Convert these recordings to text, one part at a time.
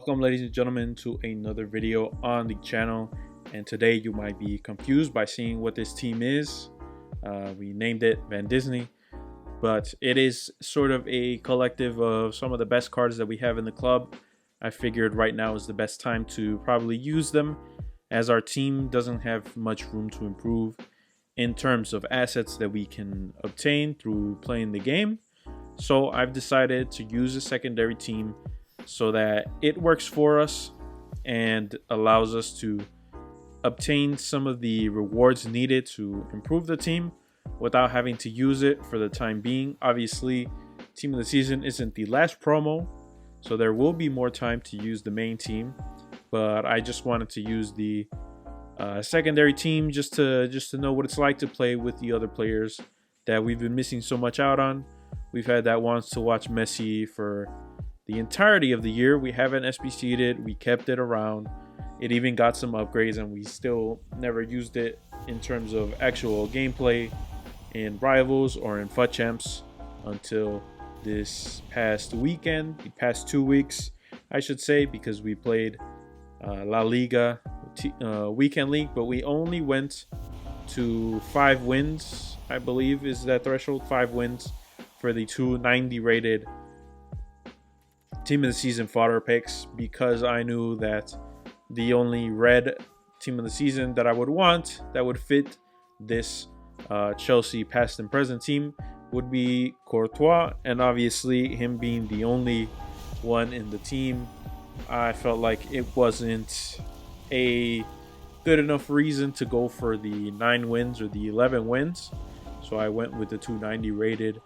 Welcome, ladies and gentlemen, to another video on the channel. And today you might be confused by seeing what this team is. We named it Van Disney, but it is sort of a collective of some of the best cards that we have in the club. I figured right now is the best time to probably use them, as our team doesn't have much room to improve in terms of assets that we can obtain through playing the game. So I've decided to use a secondary team so that it works for us and allows us to obtain some of the rewards needed to improve the team without having to use it for the time being. Obviously, Team of the Season isn't the last promo, so there will be more time to use the main team, but I just wanted to use the secondary team just to know what it's like to play with the other players that we've been missing so much out on. We've had that once to watch Messi for the entirety of the year. We haven't SBC'd it. We kept it around. It even got some upgrades, and we still never used it in terms of actual gameplay in Rivals or in FUT Champs until this past weekend, the past 2 weeks, I should say, because we played LaLiga Weekend League, but we only went to 5 wins, I believe is that threshold, 5 wins for the 290 rated Team of the Season fodder picks, because I knew that the only red Team of the Season that I would want that would fit this Chelsea past and present team would be Courtois, and obviously him being the only one in the team, I felt like it wasn't a good enough reason to go for the 9 wins or the 11 wins. So I went with the 290 rated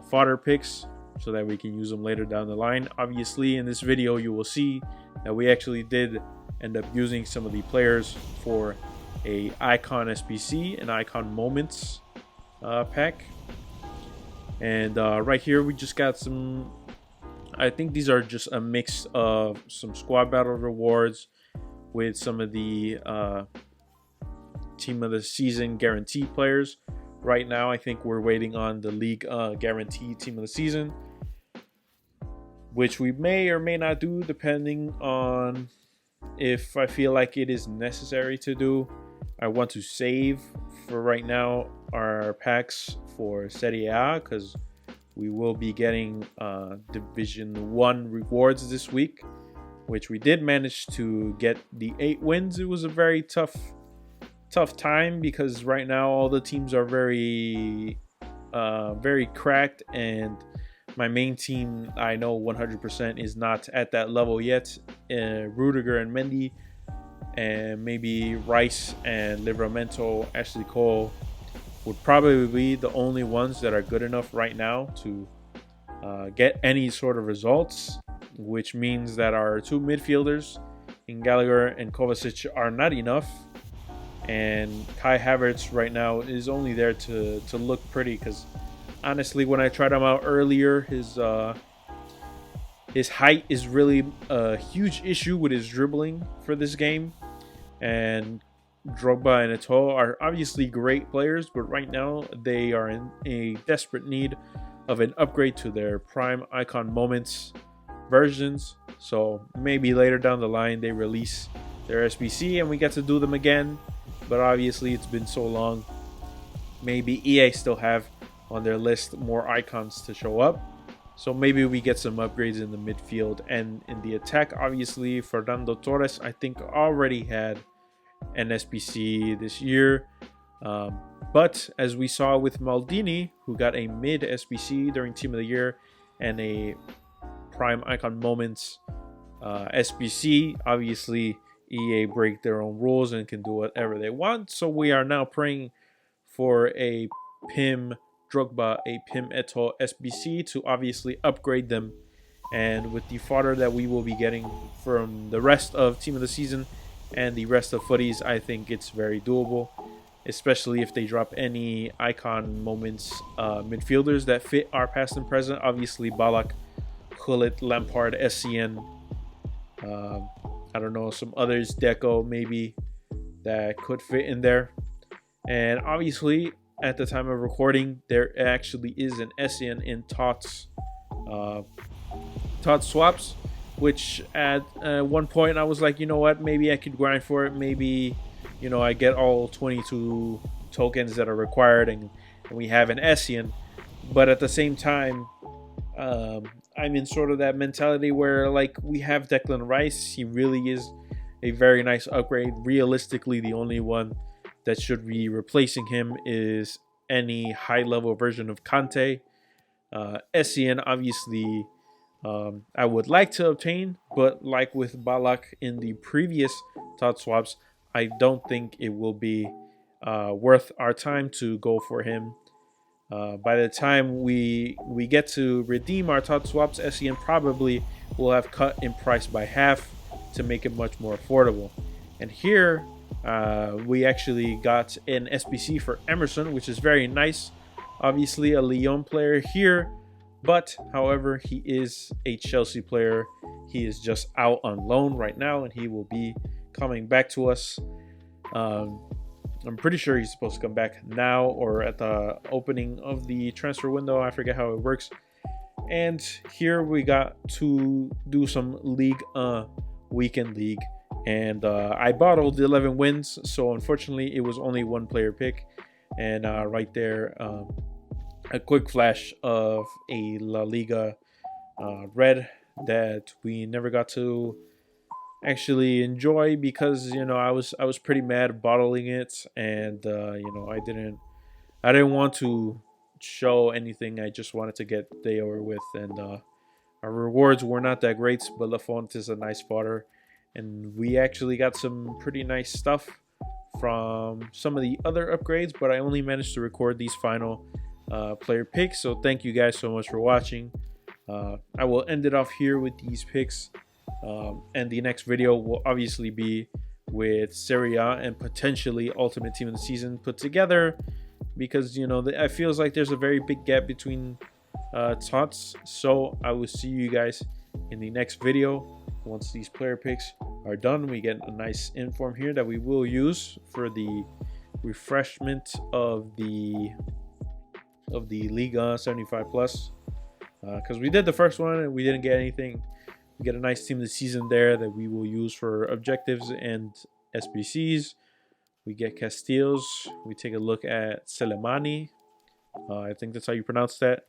fodder picks so that we can use them later down the line. Obviously, in this video, you will see that we actually did end up using some of the players for a Icon SBC, an Icon Moments pack. And right here, we just got some, I think these are just a mix of some squad battle rewards with some of the Team of the Season guarantee players. Right now, I think we're waiting on the Ligue guarantee Team of the Season, which we may or may not do depending on if I feel like it is necessary to do. I want to save for right now our packs for Serie A, because we will be getting Division 1 rewards this week, which we did manage to get the 8 wins. It was a very tough time, because right now all the teams are very cracked, and my main team, I know 100% is not at that level yet. Rudiger and Mendy, and maybe Rice and Livramento, Ashley Cole would probably be the only ones that are good enough right now to get any sort of results, which means that our 2 midfielders in Gallagher and Kovacic are not enough. And Kai Havertz right now is only there to look pretty, because honestly, when I tried him out earlier, his height is really a huge issue with his dribbling for this game. And Drogba and Eto'o are obviously great players, but right now they are in a desperate need of an upgrade to their prime Icon Moments versions. So maybe later down the line they release their SBC and we get to do them again. But obviously it's been so long. Maybe EA still have on their list more icons to show up. So maybe we get some upgrades in the midfield and in the attack. Obviously, Fernando Torres, I think, already had an SBC this year. But as we saw with Maldini, who got a mid SBC during Team of the Year and a Prime Icon Moments SBC, obviously EA break their own rules and can do whatever they want. So we are now praying for a Pim Drogba, a Pim Eto'o SBC to obviously upgrade them. And with the fodder that we will be getting from the rest of Team of the Season and the rest of Futties, I think it's very doable, especially if they drop any Icon Moments midfielders that fit our past and present. Obviously Ballack, Gullit, Lampard, SCN, I don't know, some others, Deco maybe, that could fit in there. And obviously at the time of recording, there actually is an SN in TOTS swaps, which at one point I was like, you know what, maybe I could grind for it. Maybe, you know, I get all 22 tokens that are required, and we have an Essien. But at the same time, I'm in sort of that mentality where, like, we have Declan Rice. He really is a very nice upgrade. Realistically, the only one that should be replacing him is any high level version of Kante. Essien, obviously, I would like to obtain, but like with Balak in the previous TOTS swaps, I don't think it will be worth our time to go for him. By the time we get to redeem our TOTS swaps, Essien probably will have cut in price by half to make it much more affordable. And here we actually got an SBC for Emerson, which is very nice. Obviously a Lyon player here, but however, he is a Chelsea player. He is just out on loan right now, and he will be coming back to us. I'm pretty sure he's supposed to come back now or at the opening of the transfer window. I forget how it works. And here we got to do some Ligue weekend league, and I bottled 11 wins, so unfortunately it was only one player pick. And right there, a quick flash of a LaLiga red that we never got to actually enjoy because, you know, I was pretty mad bottling it, and you know, I didn't want to show anything. I just wanted to get the day over with, and our rewards were not that great, but Lafont is a nice spotter, and we actually got some pretty nice stuff from some of the other upgrades, but I only managed to record these final player picks. So thank you guys so much for watching. I will end it off here with these picks, and the next video will obviously be with Serie A and potentially Ultimate Team of the Season put together, because, you know, it feels like there's a very big gap between TOTS. So I will see you guys in the next video. Once these player picks are done, we get a nice inform here that we will use for the refreshment of the Ligue 75 plus, because we did the first one and we didn't get anything. We get a nice team of the season there that we will use for objectives and SBCs. We get Castillos. We take a look at Selemani. I think that's how you pronounce that.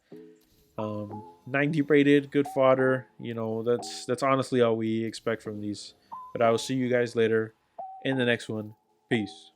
90 rated, good fodder. You know, that's honestly all we expect from these. But I will see you guys later in the next one. Peace.